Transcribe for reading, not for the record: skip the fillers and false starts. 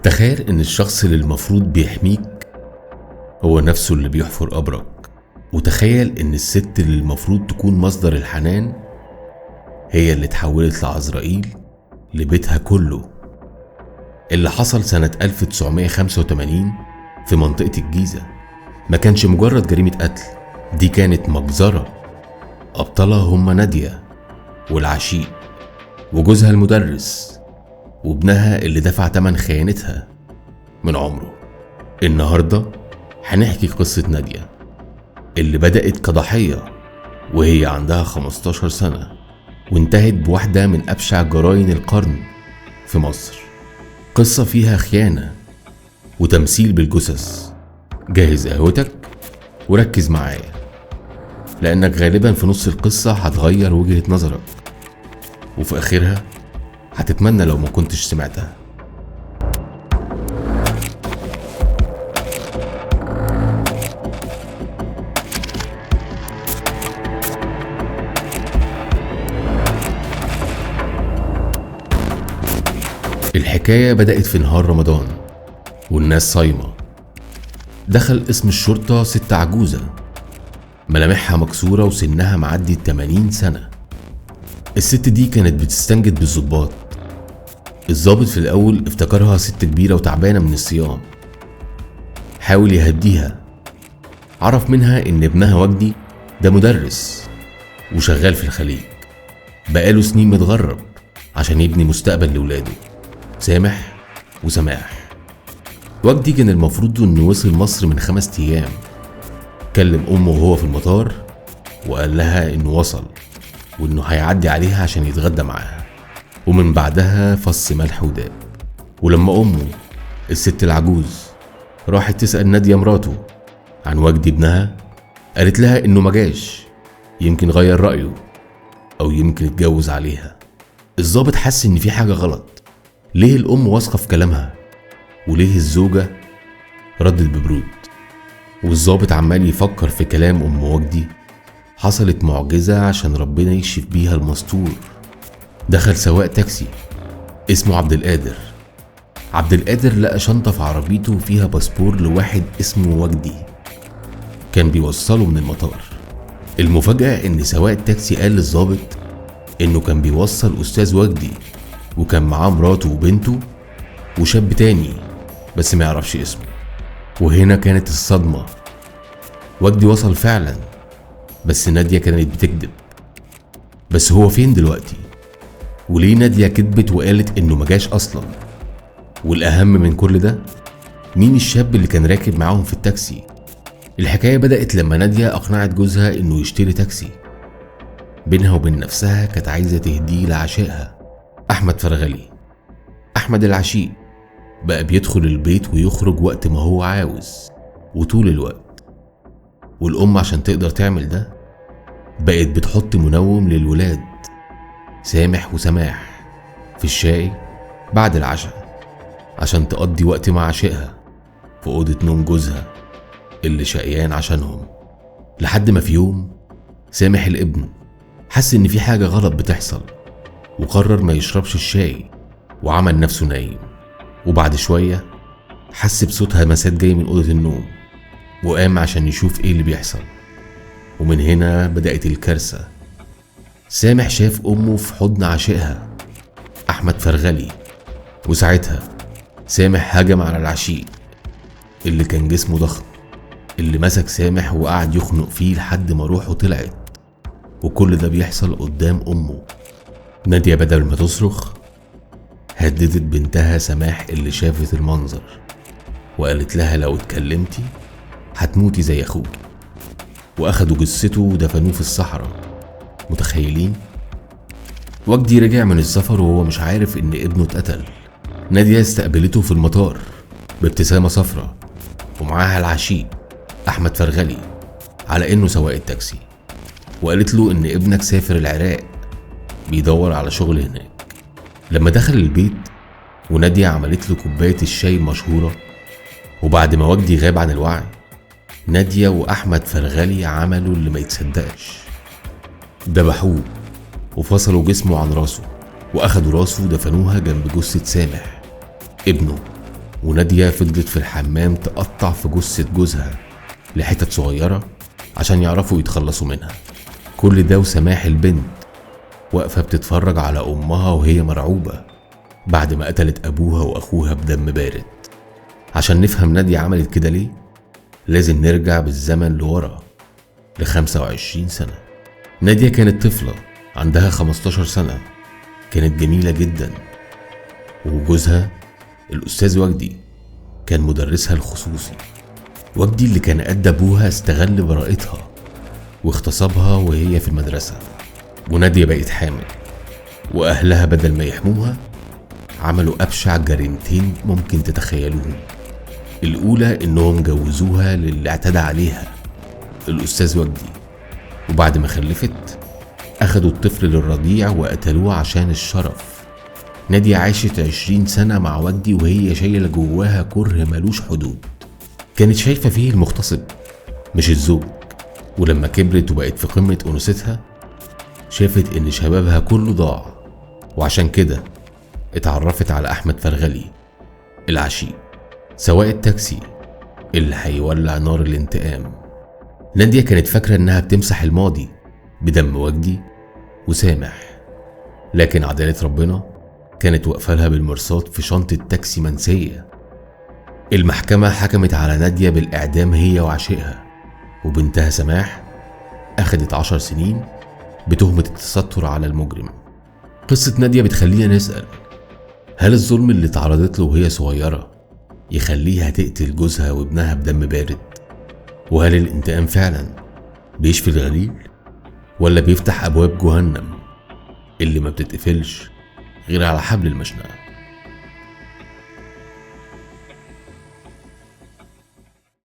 تخيل ان الشخص اللي المفروض بيحميك هو نفسه اللي بيحفر قبرك، وتخيل ان الست اللي المفروض تكون مصدر الحنان هي اللي اتحولت لعزرائيل لبيتها كله. اللي حصل سنة 1985 في منطقة الجيزة ما كانش مجرد جريمة قتل، دي كانت مجزرة. أبطالها هما نادية والعشيق وجوزها المدرس وابنها اللي دفع تمن خيانتها من عمره. النهاردة هنحكي قصة نادية اللي بدأت كضحية وهي عندها 15 سنة وانتهت بواحدة من أبشع جرائم القرن في مصر. قصة فيها خيانة وتمثيل بالجثث. جهز قهوتك وركز معايا، لأنك غالبا في نص القصة هتغير وجهة نظرك، وفي آخرها هتتمنى لو ما كنتش سمعتها. الحكاية بدأت في نهار رمضان والناس صايمة. دخل اسم الشرطة ست عجوزة ملامحها مكسورة وسنها معدي 80 سنة. الست دي كانت بتستنجد بالظباط. الظابط في الأول افتكرها ست كبيرة وتعبانة من الصيام، حاول يهديها. عرف منها إن ابنها وجدي ده مدرس وشغال في الخليج، بقاله سنين متغرب عشان يبني مستقبل لولاده سامح وسماح. وجدي كان المفروض انه وصل مصر من 5 ايام. كلم امه وهو في المطار وقال لها انه وصل وانه هيعدي عليها عشان يتغدى معاها، ومن بعدها فص ملح وداب. ولما امه الست العجوز راحت تسأل نادية مراته عن وجدي ابنها، قالت لها انه مجاش، يمكن غير رأيه او يمكن اتجوز عليها. الضابط حس ان في حاجة غلط. ليه الام واثقة في كلامها وليه الزوجة ردت ببرود؟ والضابط عمال يفكر في كلام ام وجدي. حصلت معجزة عشان ربنا يكشف بيها المستور. دخل سواق تاكسي اسمه عبد القادر. عبد القادر لقى شنطة في عربيته فيها باسبور لواحد اسمه وجدي كان بيوصله من المطار. المفاجأة ان سواق التاكسي قال للضابط انه كان بيوصل استاذ وجدي وكان معاه مراته وبنته وشاب تاني بس ما يعرفش اسمه. وهنا كانت الصدمة. وجدي وصل فعلا، بس نادية كانت بتكذب. بس هو فين دلوقتي؟ وليه نادية كذبت وقالت انه مجاش اصلا؟ والاهم من كل ده، مين الشاب اللي كان راكب معاهم في التاكسي؟ الحكاية بدأت لما نادية اقنعت جوزها انه يشتري تاكسي. بينها وبين نفسها كانت عايزة تهديه لعشائها احمد فرغلي. احمد العشيق بقى بيدخل البيت ويخرج وقت ما هو عاوز وطول الوقت. والام عشان تقدر تعمل ده بقت بتحط منوم للولاد سامح وسماح في الشاي بعد العشاء عشان تقضي وقت مع عشائها في اوضة نوم جوزها اللي شقيان عشانهم. لحد ما في يوم سامح الابن حس ان في حاجة غلط بتحصل وقرر ما يشربش الشاي وعمل نفسه نايم. وبعد شوية حس بصوت همسات جاي من أوضة النوم وقام عشان يشوف ايه اللي بيحصل. ومن هنا بدأت الكارثة. سامح شاف أمه في حضن عشائها أحمد فرغلي، وساعتها سامح هجم على العشيق اللي كان جسمه ضخم، اللي مسك سامح وقعد يخنق فيه لحد ما روحه طلعت. وكل ده بيحصل قدام أمه. نادية بدل ما تصرخ هددت بنتها سماح اللي شافت المنظر وقالت لها لو اتكلمتي هتموتي زي اخوك. واخدوا جثته ودفنوه في الصحراء. متخيلين؟ وجدي رجع من السفر وهو مش عارف ان ابنه اتقتل. نادية استقبلته في المطار بابتسامة صفرة ومعاها العشيق احمد فرغلي على انه سواق التاكسي، وقالت له ان ابنك سافر العراق بيدور على شغل هناك. لما دخل البيت ونادية عملت له كوباية الشاي المشهورة، وبعد ما وجدي غاب عن الوعي نادية وأحمد فرغلي عملوا اللي ما يتصدقش. ذبحوه وفصلوا جسمه عن راسه وأخدوا راسه ودفنوها جنب جثة سامح ابنه ونادية فضلت في الحمام تقطع في جثة جوزها لحتت صغيرة عشان يعرفوا يتخلصوا منها. كل ده وسماح البنت واقفة بتتفرج على أمها وهي مرعوبة بعد ما قتلت أبوها وأخوها بدم بارد. عشان نفهم نادية عملت كده ليه لازم نرجع بالزمن لورا ل25 سنة. نادية كانت طفلة عندها 15 سنة، كانت جميلة جدا، وجوزها الأستاذ وجدي كان مدرسها الخصوصي. وجدي اللي كان قد أبوها استغل براءتها واغتصبها وهي في المدرسة، ونادية بقت حامل، وأهلها بدل ما يحموها عملوا أبشع جريمتين ممكن تتخيلوهم. الأولى إنهم جوزوها للي اعتدى عليها الأستاذ وجدي، وبعد ما خلفت أخدوا الطفل للرضيع وقتلوه عشان الشرف. نادية عاشت 20 سنة مع وجدي وهي شايلة جواها كره ملوش حدود، كانت شايفة فيه المغتصب مش الزوج. ولما كبرت وبقت في قمة أنوثتها شافت إن شبابها كله ضاع، وعشان كده اتعرفت على أحمد فرغلي العشيق، سواق التاكسي اللي هيولع نار الانتقام. نادية كانت فاكرة إنها بتمسح الماضي بدم وجدي وسامح، لكن عدالة ربنا كانت واقفة لها بالمرصاد في شنطة تاكسي منسية. المحكمة حكمت على نادية بالإعدام هي وعشيقها، وبنتها سماح أخدت 10 سنين بتهمة التستر على المجرم. قصة نادية بتخلينا نسأل، هل الظلم اللي اتعرضت له وهي صغيرة يخليها تقتل جوزها وابنها بدم بارد؟ وهل الانتقام فعلا بيشفي الغليل ولا بيفتح أبواب جهنم اللي ما بتتقفلش غير على حبل المشنقة؟